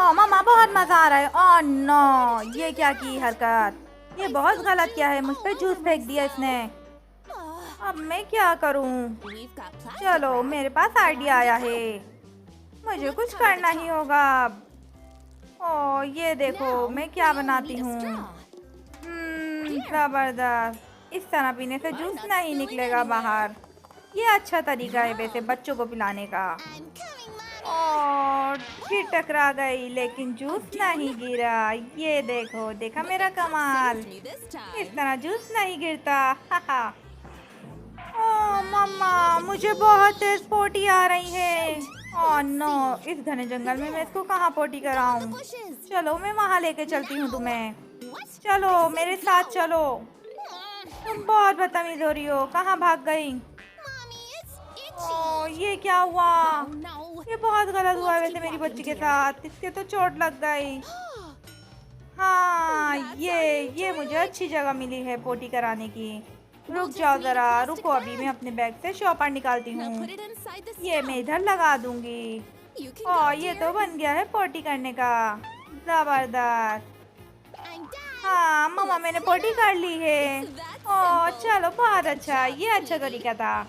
ओह मम्मा बहुत मजा आ रहा है। ओह नो, ये क्या की हरकत, ये बहुत गलत किया है, मुझ पे जूस फेंक दिया इसने। अब मैं क्या करूं? चलो मेरे पास आइडिया आया है, मुझे कुछ करना ही होगा अब। ओह ये देखो मैं क्या बनाती हूँ। जबरदस्त, इस तरह पीने से जूस नहीं निकलेगा बाहर। ये अच्छा तरीका है वैसे बच्चों को पिलाने का। और फिर टकरा गई लेकिन जूस नहीं गिरा। ये देखो, देखा मेरा कमाल, इस तरह जूस नहीं गिरता। हाहा। ओह मम्मा, मुझे बहुत तेज पोटी आ रही है। ओह नो, इस घने जंगल में मैं इसको कहाँ पोटी कराऊं? चलो मैं वहां लेके चलती हूँ तुम्हें। चलो मेरे साथ चलो। तुम बहुत बदतमीज हो रही हो, कहाँ भाग गई? ओह ये क्या हुआ? ये बहुत गलत हुआ है वैसे मेरी बच्ची के साथ, इसके तो चोट लग गई। हाँ ये मुझे अच्छी जगह मिली है पोटी कराने की। रुक जाओ जरा, रुको, अभी मैं अपने बैग से शॉपर निकालती हूँ। ये मैं इधर लगा दूंगी। और ये तो बन गया है पोटी करने का। जबरदस्त। हाँ मम्मा, मैंने पोटी कर ली है। ओह चलो बहुत अच्छा, ये अच्छा तरीका था।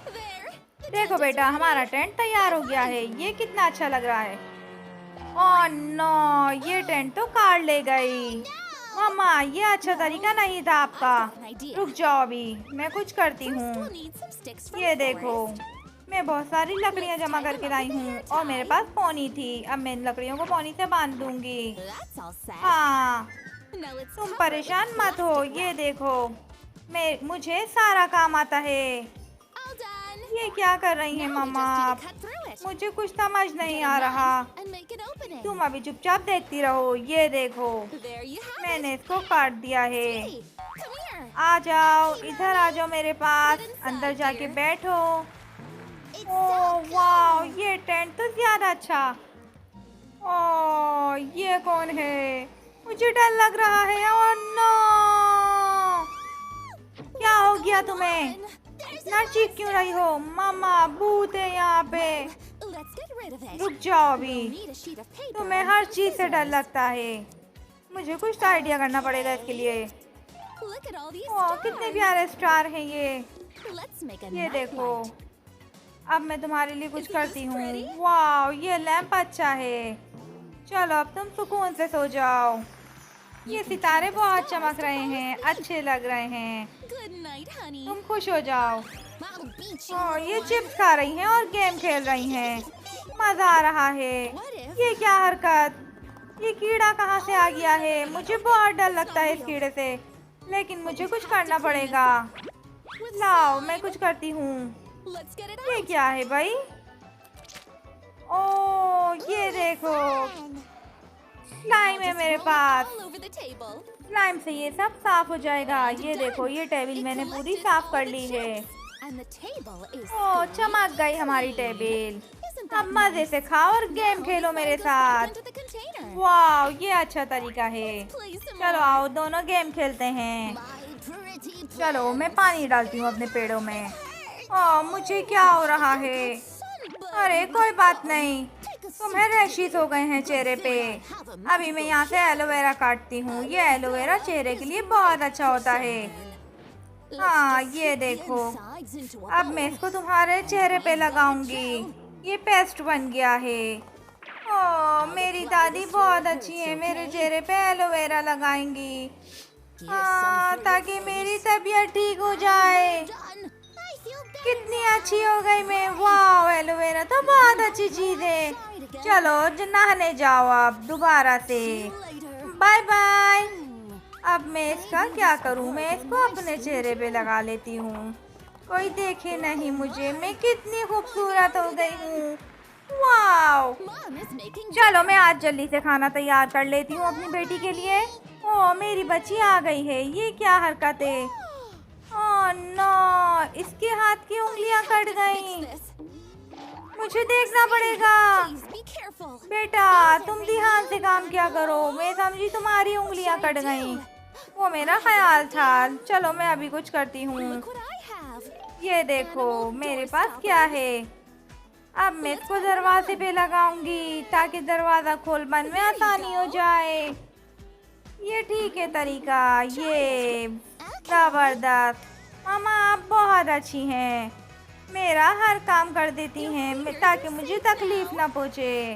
देखो बेटा, हमारा टेंट तैयार हो गया है, ये कितना अच्छा लग रहा है। ओह नो, ये टेंट तो कार ले गई। मम्मा ये अच्छा तरीका नहीं था आपका। रुक जाओ, अभी मैं कुछ करती हूँ। ये देखो, मैं बहुत सारी लकड़ियाँ जमा करके लाई हूँ और मेरे पास पोनी थी। अब मैं इन लकड़ियों को पोनी से बांध दूंगी। हाँ, तुम परेशान मत हो। ये देखो, मुझे सारा काम आता है। ये क्या कर रही हैं मम्मा आप? मुझे कुछ समझ नहीं आ रहा। तुम अभी चुपचाप देखती रहो। ये देखो, मैंने इसको काट दिया है। आ जाओ, इधर आ जाओ मेरे पास, अंदर जाके बैठो। ओह वाह, ये टेंट तो ज्यादा अच्छा। ओह ये कौन है? मुझे डर लग रहा है। ओह नो, क्या हो गया तुम्हें? इतना चीख क्यों रही हो? मामा भूत है यहाँ पे। रुक जाओ, अभी तुम्हें हर चीज से डर लगता है। मुझे कुछ तो आइडिया करना पड़ेगा इसके लिए। ओह कितने प्यारे स्टार हैं ये देखो। अब मैं तुम्हारे लिए कुछ करती हूँ। वाह ये लैंप अच्छा है। चलो अब तुम सुकून से सो जाओ। ये सितारे बहुत चमक रहे हैं, अच्छे लग रहे हैं। तुम खुश हो जाओ। और ये चिप्स खा रही हैं और गेम खेल रही हैं, मजा आ रहा है। ये क्या हरकत, ये कीड़ा कहाँ से आ गया है? मुझे बहुत डर लगता है इस कीड़े से, लेकिन मुझे कुछ करना पड़ेगा। लाओ मैं कुछ करती हूँ। ये क्या है भाई? ओह ये देखो, स्लाइम है मेरे पास। स्लाइम से ये सब साफ हो जाएगा। ये देखो, ये टेबल मैंने पूरी साफ कर ली है। ओह चमक गई हमारी टेबल। अब मजे से खाओ और गेम खेलो मेरे साथ। वाह ये अच्छा तरीका है। चलो आओ दोनों गेम खेलते हैं। चलो मैं पानी डालती हूँ अपने पेड़ों में। ओह मुझे क्या हो रहा है? अरे कोई बात नहीं, तुम्हें रैशेस हो गए हैं चेहरे पे। अभी मैं यहाँ से एलोवेरा काटती हूँ। ये एलोवेरा चेहरे के लिए बहुत अच्छा होता है। हाँ ये देखो, अब मैं इसको तुम्हारे चेहरे पे लगाऊंगी। ये पेस्ट बन गया है। ओह मेरी दादी बहुत अच्छी है, मेरे चेहरे पे एलोवेरा लगाएंगी। हाँ, ताकि मेरी तबीयत ठीक हो जाए। कितनी अच्छी हो गई मैं। वाह एलोवेरा तो बहुत अच्छी चीज है। चलो नहाने जाओ अब दोबारा से। Bye bye. अब मैं इसका क्या करूं? मैं इसको अपने चेहरे पे लगा लेती हूँ, कोई देखे नहीं मुझे। मैं कितनी खूबसूरत हो गई हूँ। वाह, चलो मैं आज जल्दी से खाना तैयार कर लेती हूँ अपनी बेटी के लिए। ओह मेरी बच्ची आ गई है। ये क्या हरकत है? ओह नो, इसके हाथ की उंगलियां कट गई। मुझे देखना पड़ेगा। बेटा तुम ध्यान से काम क्या करो, मैं समझी तुम्हारी उंगलियां कट गई। वो मेरा ख्याल था। चलो मैं अभी कुछ करती हूँ। ये देखो मेरे पास क्या है। अब मैं इसको दरवाजे पे लगाऊंगी ताकि दरवाज़ा खोल बंद में आसानी हो जाए। ये ठीक है तरीका। ये ज़बरदस्त। मामा आप बहुत अच्छी हैं। मेरा हर काम कर देती हैं ताकि मुझे तकलीफ़ ना पहुँचे।